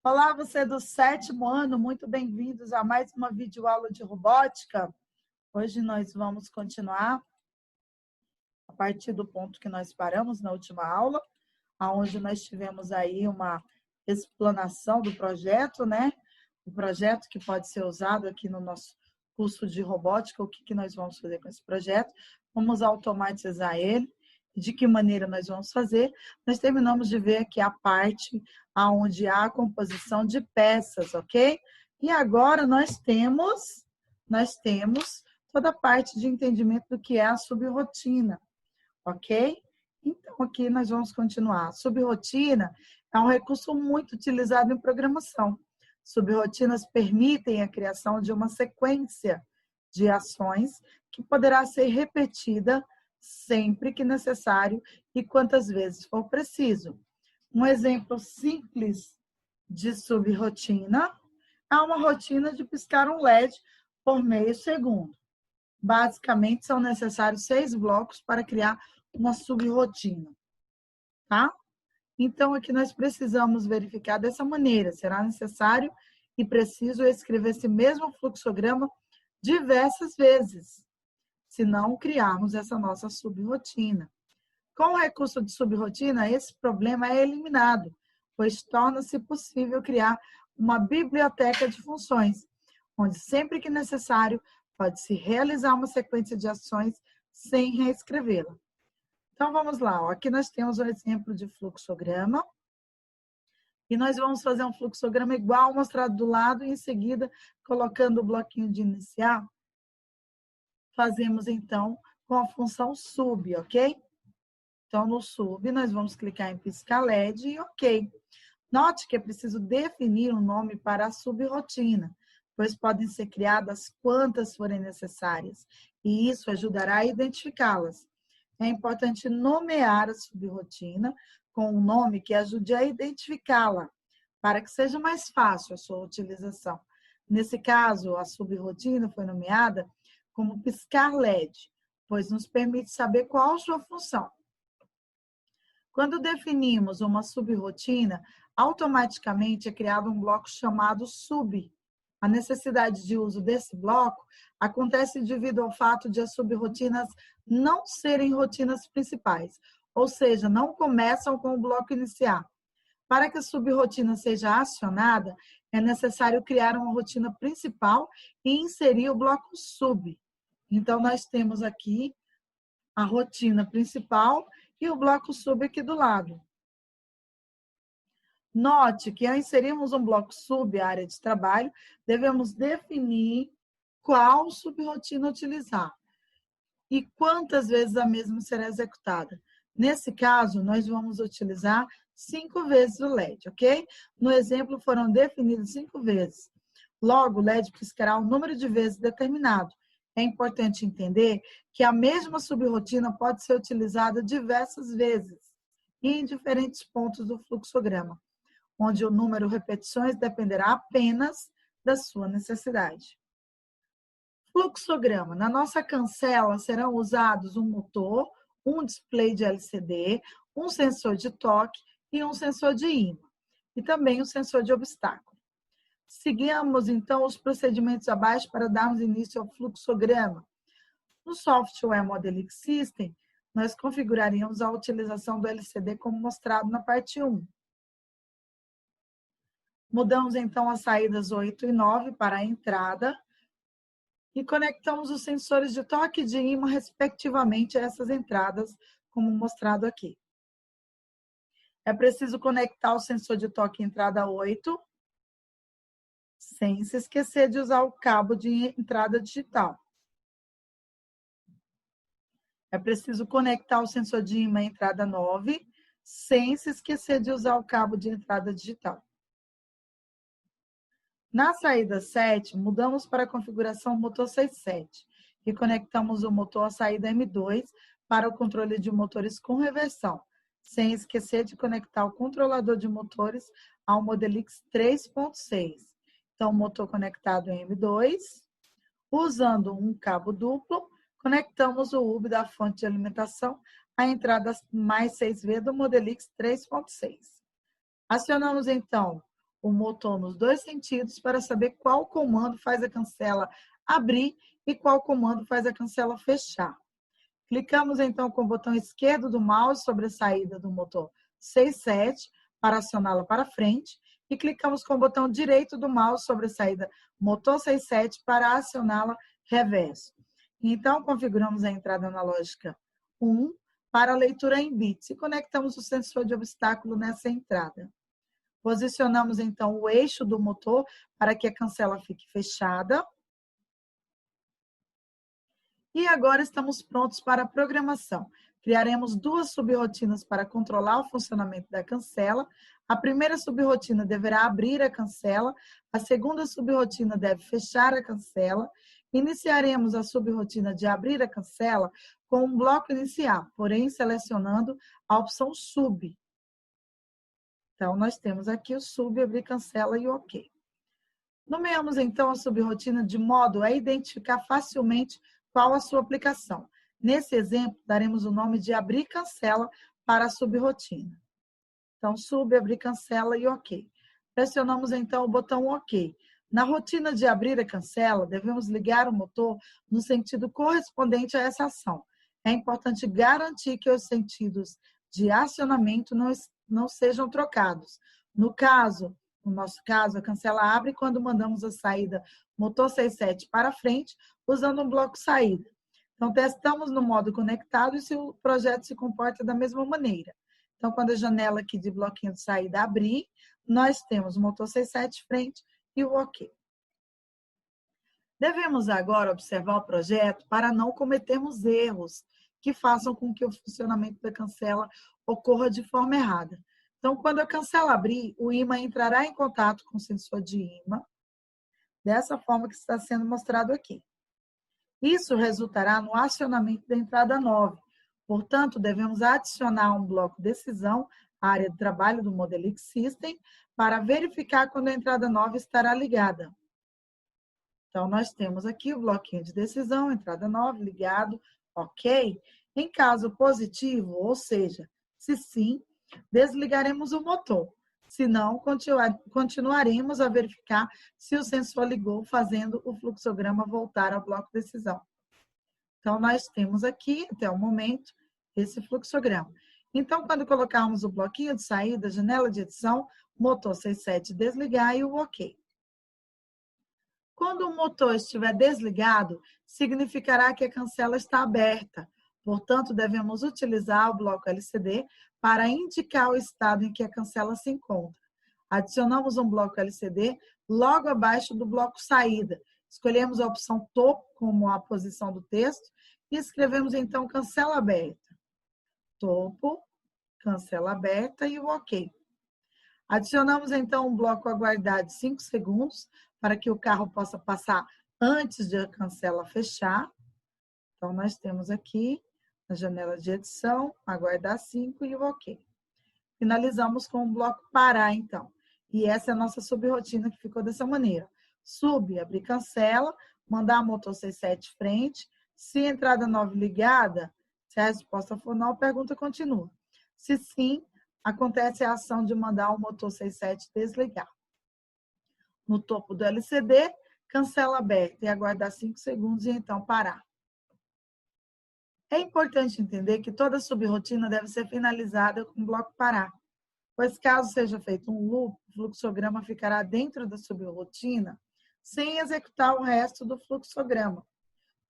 Olá, você do 7º ano, muito bem-vindos a mais uma videoaula de robótica. Hoje nós vamos continuar a partir do ponto que nós paramos na última aula, onde nós tivemos aí uma explanação do projeto, né? O projeto que pode ser usado aqui no nosso curso de robótica, o que nós vamos fazer com esse projeto, vamos automatizar ele. De que maneira nós vamos fazer? Nós terminamos de ver aqui a parte onde há a composição de peças, ok? E agora nós temos toda a parte de entendimento do que é a subrotina, ok? Então, aqui nós vamos continuar. Subrotina é um recurso muito utilizado em programação. Subrotinas permitem a criação de uma sequência de ações que poderá ser repetida sempre que necessário e quantas vezes for preciso. Um exemplo simples de subrotina é uma rotina de piscar um LED por meio segundo. Basicamente, são necessários 6 blocos para criar uma subrotina, tá? Então, aqui nós precisamos verificar dessa maneira. Será necessário e preciso escrever esse mesmo fluxograma diversas vezes, se não criarmos essa nossa subrotina. Com o recurso de subrotina, esse problema é eliminado, pois torna-se possível criar uma biblioteca de funções, onde sempre que necessário, pode-se realizar uma sequência de ações sem reescrevê-la. Então, vamos lá. Aqui nós temos um exemplo de fluxograma. E nós vamos fazer um fluxograma igual mostrado do lado e, em seguida, colocando o bloquinho de iniciar, fazemos, então, com a função sub, ok? Então, no sub, nós vamos clicar em piscar LED e ok. Note que é preciso definir um nome para a subrotina, pois podem ser criadas quantas forem necessárias, e isso ajudará a identificá-las. É importante nomear a subrotina com um nome que ajude a identificá-la, para que seja mais fácil a sua utilização. Nesse caso, a subrotina foi nomeada como piscar LED, pois nos permite saber qual a sua função. Quando definimos uma subrotina, automaticamente é criado um bloco chamado sub. A necessidade de uso desse bloco acontece devido ao fato de as subrotinas não serem rotinas principais, ou seja, não começam com o bloco iniciar. Para que a subrotina seja acionada, é necessário criar uma rotina principal e inserir o bloco sub. Então, nós temos aqui a rotina principal e o bloco sub aqui do lado. Note que ao inserirmos um bloco sub, a área de trabalho, devemos definir qual subrotina utilizar e quantas vezes a mesma será executada. Nesse caso, nós vamos utilizar 5 vezes o LED, ok? No exemplo, foram definidos 5 vezes. Logo, o LED piscará o número de vezes determinado. É importante entender que a mesma subrotina pode ser utilizada diversas vezes e em diferentes pontos do fluxograma, onde o número de repetições dependerá apenas da sua necessidade. Fluxograma. Na nossa cancela serão usados um motor, um display de LCD, um sensor de toque e um sensor de ímã, e também um sensor de obstáculo. Seguimos, então, os procedimentos abaixo para darmos início ao fluxograma. No software Modelix System, nós configuraríamos a utilização do LCD como mostrado na parte 1. Mudamos, então, as saídas 8 e 9 para a entrada e conectamos os sensores de toque e de ímã, respectivamente, a essas entradas, como mostrado aqui. É preciso conectar o sensor de toque entrada 8, sem se esquecer de usar o cabo de entrada digital. É preciso conectar o sensor de ímã entrada 9, sem se esquecer de usar o cabo de entrada digital. Na saída 7, mudamos para a configuração motor 67 e conectamos o motor à saída M2 para o controle de motores com reversão, sem esquecer de conectar o controlador de motores ao Modelix 3.6. Então, motor conectado em M2, usando um cabo duplo, conectamos o hub da fonte de alimentação à entrada mais 6V do Modelix 3.6. Acionamos, então, o motor nos dois sentidos para saber qual comando faz a cancela abrir e qual comando faz a cancela fechar. Clicamos então com o botão esquerdo do mouse sobre a saída do motor 67 para acioná-la para frente e clicamos com o botão direito do mouse sobre a saída motor 67 para acioná-la reverso. Então, configuramos a entrada analógica 1 para a leitura em bits e conectamos o sensor de obstáculo nessa entrada. Posicionamos então o eixo do motor para que a cancela fique fechada. E agora estamos prontos para a programação. Criaremos duas subrotinas para controlar o funcionamento da cancela. A primeira subrotina deverá abrir a cancela, a segunda subrotina deve fechar a cancela. Iniciaremos a subrotina de abrir a cancela com um bloco inicial, porém selecionando a opção sub. Então, nós temos aqui o sub, abrir cancela e o OK. Nomeamos então a subrotina de modo a identificar facilmente qual a sua aplicação. Nesse exemplo, daremos o nome de abrir cancela para a subrotina. Então, sub, abrir cancela e OK. Pressionamos então o botão OK. Na rotina de abrir a cancela, devemos ligar o motor no sentido correspondente a essa ação. É importante garantir que os sentidos de acionamento não sejam trocados. No nosso caso, a cancela abre quando mandamos a saída motor 67 para frente, usando um bloco saída. Então, testamos no modo conectado e se o projeto se comporta da mesma maneira. Então, quando a janela aqui de bloquinho de saída abrir, nós temos o motor 67 frente e o OK. Devemos agora observar o projeto para não cometermos erros que façam com que o funcionamento da cancela ocorra de forma errada. Então, quando a cancela abrir, o ímã entrará em contato com o sensor de ímã, dessa forma que está sendo mostrado aqui. Isso resultará no acionamento da entrada 9. Portanto, devemos adicionar um bloco decisão à área de trabalho do Modelix System para verificar quando a entrada 9 estará ligada. Então, nós temos aqui o bloquinho de decisão, entrada 9, ligado, OK. Em caso positivo, ou seja, se sim, desligaremos o motor. Se não, continuaremos a verificar se o sensor ligou, fazendo o fluxograma voltar ao bloco de decisão. Então, nós temos aqui, até o momento, esse fluxograma. Então, quando colocarmos o bloquinho de saída, janela de edição, motor 67 desligar e o OK. Quando o motor estiver desligado, significará que a cancela está aberta. Portanto, devemos utilizar o bloco LCD para indicar o estado em que a cancela se encontra. Adicionamos um bloco LCD logo abaixo do bloco saída. Escolhemos a opção topo como a posição do texto e escrevemos então cancela aberta. Topo, cancela aberta e o OK. Adicionamos então um bloco aguardar de 5 segundos para que o carro possa passar antes de a cancela fechar. Então, nós temos aqui na janela de edição, aguardar 5 e o OK. Finalizamos com o bloco parar, então. E essa é a nossa subrotina que ficou dessa maneira. Sub, abrir cancela, mandar a motor 67 frente. Se a entrada 9 ligada, se a resposta for não, a pergunta continua. Se sim, acontece a ação de mandar o motor 67 desligar. No topo do LCD, cancela aberta e aguardar 5 segundos e então parar. É importante entender que toda subrotina deve ser finalizada com o bloco parar, pois caso seja feito um loop, o fluxograma ficará dentro da subrotina sem executar o resto do fluxograma.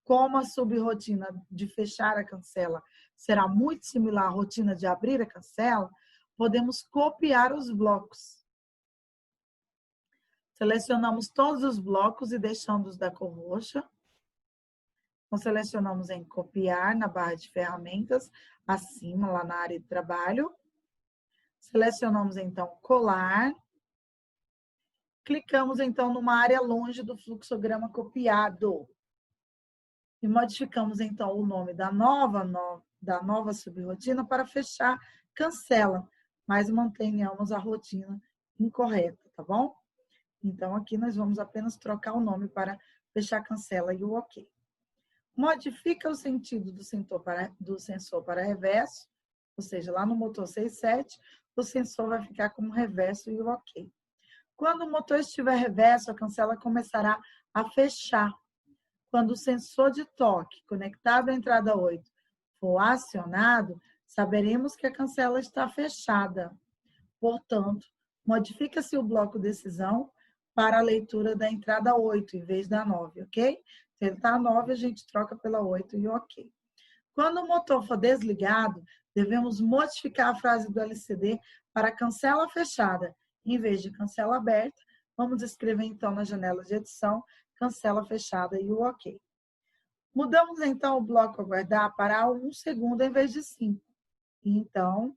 Como a subrotina de fechar a cancela será muito similar à rotina de abrir a cancela, podemos copiar os blocos. Selecionamos todos os blocos e deixamos da cor roxa. Então, selecionamos em copiar na barra de ferramentas, acima, lá na área de trabalho. Selecionamos, então, colar. Clicamos, então, numa área longe do fluxograma copiado. E modificamos, então, o nome da nova subrotina para fechar cancela, mas mantenhamos a rotina incorreta, tá bom? Então, aqui nós vamos apenas trocar o nome para fechar cancela e o OK. Modifica o sentido do sensor para reverso, ou seja, lá no motor 67, o sensor vai ficar como reverso e o OK. Quando o motor estiver reverso, a cancela começará a fechar. Quando o sensor de toque conectado à entrada 8 for acionado, saberemos que a cancela está fechada. Portanto, modifica-se o bloco decisão para a leitura da entrada 8 em vez da 9, ok? Se ele está 9, a gente troca pela 8 e ok. Quando o motor for desligado, devemos modificar a frase do LCD para cancela fechada. Em vez de cancela aberta, vamos escrever então na janela de edição, cancela fechada e o ok. Mudamos então o bloco aguardar para 1 segundo em vez de 5. Então,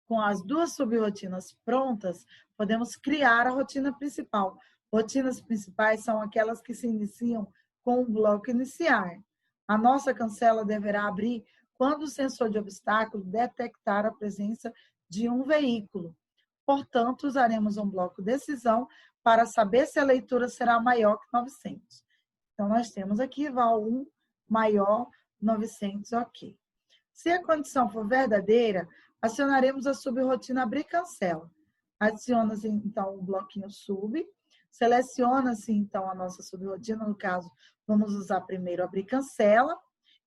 com as duas subrotinas prontas, podemos criar a rotina principal. Rotinas principais são aquelas que se iniciam com o bloco iniciar. A nossa cancela deverá abrir quando o sensor de obstáculo detectar a presença de um veículo. Portanto, usaremos um bloco decisão para saber se a leitura será maior que 900. Então, nós temos aqui val 1 maior 900, ok. Se a condição for verdadeira, acionaremos a subrotina abrir cancela. Adiciona-se, então, o bloquinho sub. Seleciona-se, então, a nossa subrotina. No caso, vamos usar primeiro abrir cancela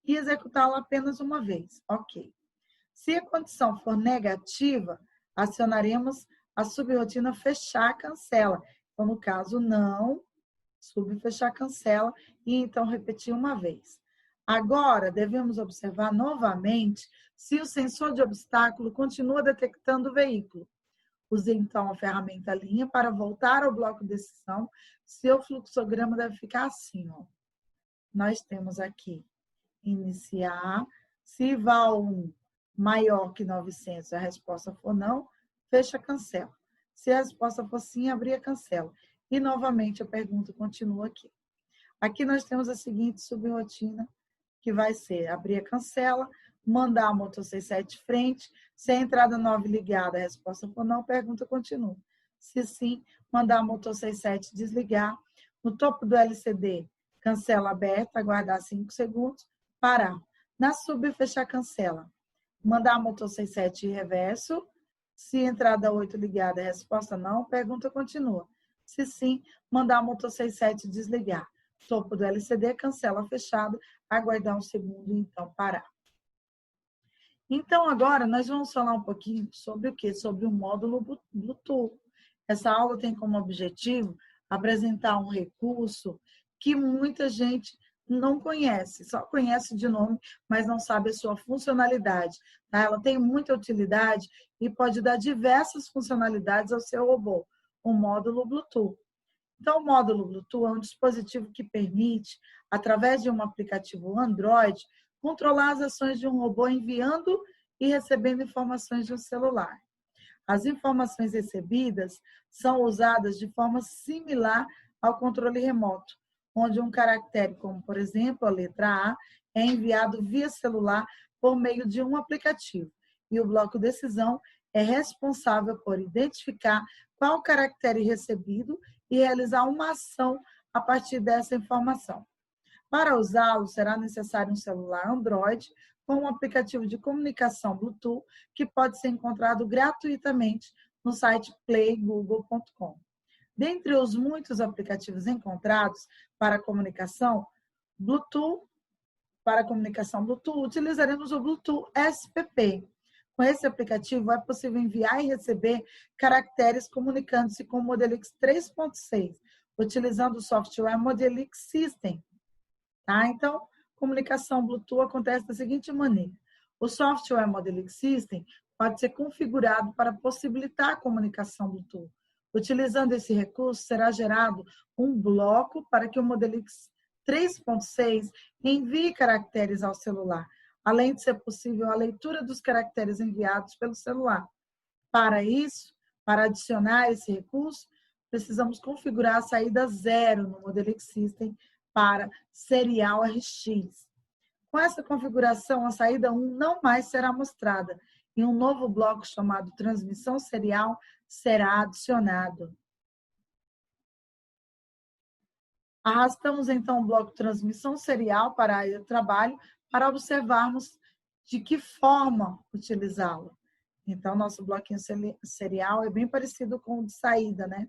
e executá-la apenas uma vez. Ok. Se a condição for negativa, acionaremos a subrotina fechar cancela. Então, no caso, não, sub fechar cancela e, então, repetir uma vez. Agora, devemos observar novamente se o sensor de obstáculo continua detectando o veículo. Use, então, a ferramenta linha para voltar ao bloco de decisão. Seu fluxograma deve ficar assim, ó. Nós temos aqui, iniciar. Se val 1 maior que 900, a resposta for não, fecha a cancela. Se a resposta for sim, abrir a cancela. E, novamente, a pergunta continua aqui. Aqui nós temos a seguinte subrotina, que vai ser abrir a cancela, mandar a motor 67 frente, se a entrada 9 ligada, a resposta for não, a pergunta continua. Se sim, mandar a motor 67 desligar, no topo do LCD, cancela aberta, aguardar 5 segundos, parar. Na sub, fechar cancela. Mandar a motor 67 reverso, se entrada 8 ligada, a resposta não, pergunta continua. Se sim, mandar a motor 67 desligar. Topo do LCD, cancela fechado, aguardar um segundo e então parar. Então, agora nós vamos falar um pouquinho sobre o quê? Sobre o módulo Bluetooth. Essa aula tem como objetivo apresentar um recurso que muita gente não conhece, só conhece de nome, mas não sabe a sua funcionalidade. Tá? Ela tem muita utilidade e pode dar diversas funcionalidades ao seu robô, o módulo Bluetooth. Então, o módulo Bluetooth é um dispositivo que permite, através de um aplicativo Android, controlar as ações de um robô enviando e recebendo informações de um celular. As informações recebidas são usadas de forma similar ao controle remoto, onde um caractere, como por exemplo a letra A, é enviado via celular por meio de um aplicativo. E o bloco decisão é responsável por identificar qual caractere recebido e realizar uma ação a partir dessa informação. Para usá-lo, será necessário um celular Android com um aplicativo de comunicação Bluetooth que pode ser encontrado gratuitamente no site playgoogle.com. Dentre os muitos aplicativos encontrados para comunicação Bluetooth, utilizaremos o Bluetooth SPP. Com esse aplicativo, é possível enviar e receber caracteres comunicando-se com o Modelix 3.6, utilizando o software Modelix System. Tá? Então, comunicação Bluetooth acontece da seguinte maneira. O software Modelix System pode ser configurado para possibilitar a comunicação Bluetooth. Utilizando esse recurso, será gerado um bloco para que o Modelix 3.6 envie caracteres ao celular, além de ser possível a leitura dos caracteres enviados pelo celular. Para isso, para adicionar esse recurso, precisamos configurar a saída 0 no Modelix System para Serial RX. Com essa configuração, a saída 1 não mais será mostrada e um novo bloco chamado Transmissão Serial será adicionado. Arrastamos, então, o bloco Transmissão Serial para a área de trabalho para observarmos de que forma utilizá-lo. Então, nosso bloquinho serial é bem parecido com o de saída, né?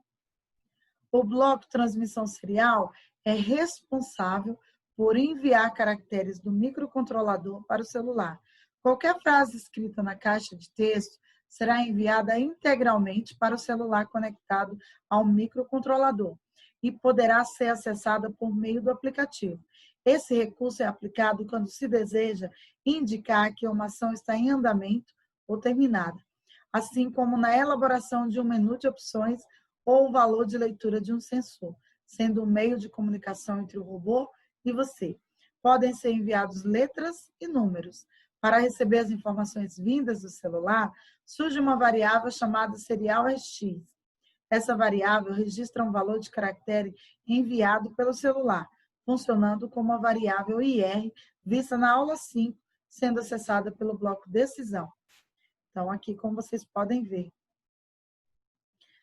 O bloco transmissão serial é responsável por enviar caracteres do microcontrolador para o celular. Qualquer frase escrita na caixa de texto será enviada integralmente para o celular conectado ao microcontrolador e poderá ser acessada por meio do aplicativo. Esse recurso é aplicado quando se deseja indicar que uma ação está em andamento ou terminada, assim como na elaboração de um menu de opções ou o valor de leitura de um sensor, sendo um meio de comunicação entre o robô e você. Podem ser enviados letras e números. Para receber as informações vindas do celular, surge uma variável chamada serial RX. Essa variável registra um valor de caractere enviado pelo celular, funcionando como a variável IR vista na aula 5, sendo acessada pelo bloco decisão. Então, aqui, como vocês podem ver,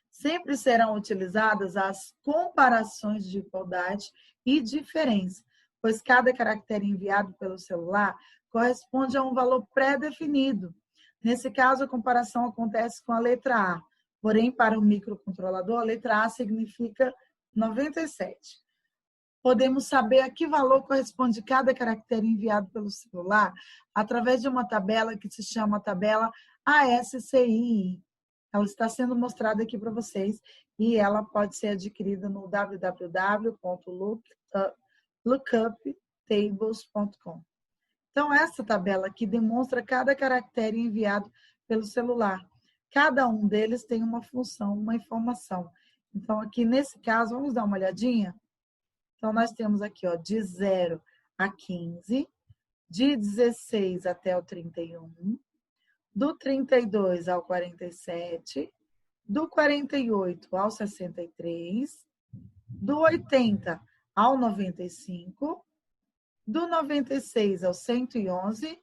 sempre serão utilizadas as comparações de igualdade e diferença, pois cada caractere enviado pelo celular corresponde a um valor pré-definido. Nesse caso, a comparação acontece com a letra A, porém, para o microcontrolador, a letra A significa 97. Podemos saber a que valor corresponde cada caractere enviado pelo celular através de uma tabela que se chama tabela ASCII. Ela está sendo mostrada aqui para vocês e ela pode ser adquirida no www.lookuptables.com. Então, essa tabela aqui demonstra cada caractere enviado pelo celular. Cada um deles tem uma função, uma informação. Então, aqui nesse caso, vamos dar uma olhadinha? Então, nós temos aqui, ó, de 0 a 15, de 16 até o 31, do 32 ao 47, do 48 ao 63, do 80 ao 95, do 96 ao 111,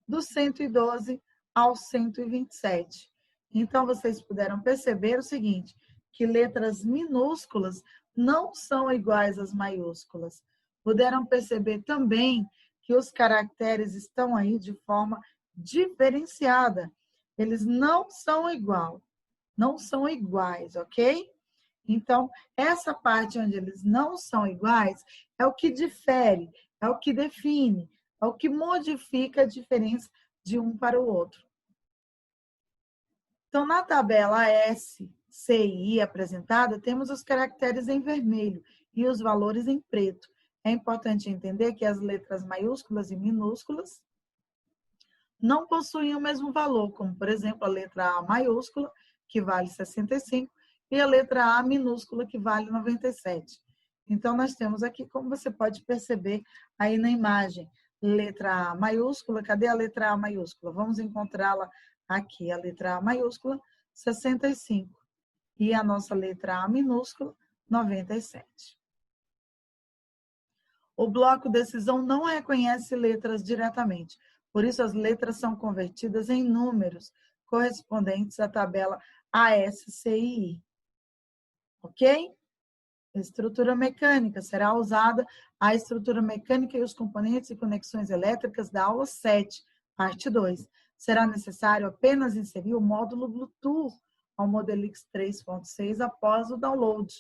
do 112 ao 127. Então, vocês puderam perceber o seguinte, que letras minúsculas não são iguais às maiúsculas. Puderam perceber também que os caracteres estão aí de forma diferenciada. Eles não são iguais, ok? Então, essa parte onde eles não são iguais é o que difere, é o que define, é o que modifica a diferença de um para o outro. Então, na tabela SCI apresentada, temos os caracteres em vermelho e os valores em preto. É importante entender que as letras maiúsculas e minúsculas não possuem o mesmo valor, como, por exemplo, a letra A maiúscula, que vale 65, e a letra A minúscula, que vale 97. Então, nós temos aqui, como você pode perceber aí na imagem, letra A maiúscula. Cadê a letra A maiúscula? Vamos encontrá-la aqui, a letra A maiúscula, 65. E a nossa letra A minúscula, 97. O bloco decisão não reconhece letras diretamente. Por isso, as letras são convertidas em números correspondentes à tabela ASCII. Ok? Estrutura mecânica. Será usada a estrutura mecânica e os componentes e conexões elétricas da aula 7, parte 2. Será necessário apenas inserir o módulo Bluetooth ao Modelix 3.6 após o download.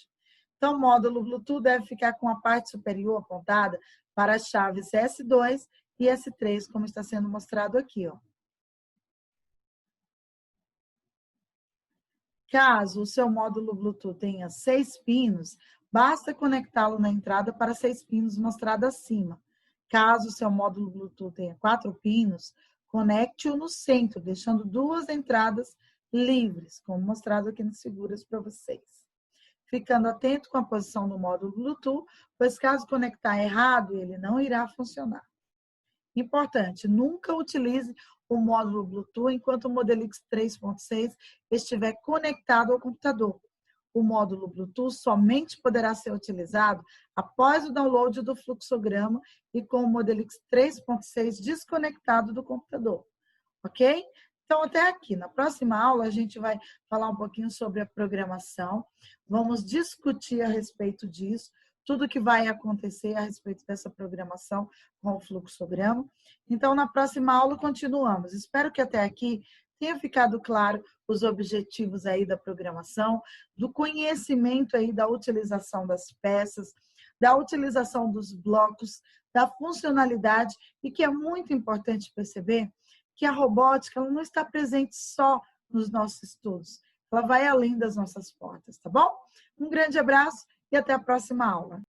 Então, o módulo Bluetooth deve ficar com a parte superior apontada para as chaves S2 e S3, como está sendo mostrado aqui, ó. Caso o seu módulo Bluetooth tenha 6 pinos, basta conectá-lo na entrada para 6 pinos mostrado acima. Caso o seu módulo Bluetooth tenha 4 pinos, conecte-o no centro, deixando 2 entradas livres, como mostrado aqui nas figuras para vocês. Ficando atento com a posição do módulo Bluetooth, pois caso conectar errado, ele não irá funcionar. Importante, nunca utilize o módulo Bluetooth enquanto o Modelix 3.6 estiver conectado ao computador. O módulo Bluetooth somente poderá ser utilizado após o download do fluxograma e com o Modelix 3.6 desconectado do computador. Ok? Então, até aqui. Na próxima aula, a gente vai falar um pouquinho sobre a programação. Vamos discutir a respeito disso, tudo que vai acontecer a respeito dessa programação com o fluxograma. Então, na próxima aula, continuamos. Espero que até aqui tenha ficado claro os objetivos aí da programação, do conhecimento aí da utilização das peças, da utilização dos blocos, da funcionalidade e que é muito importante perceber que a robótica ela não está presente só nos nossos estudos, ela vai além das nossas portas, tá bom? Um grande abraço e até a próxima aula.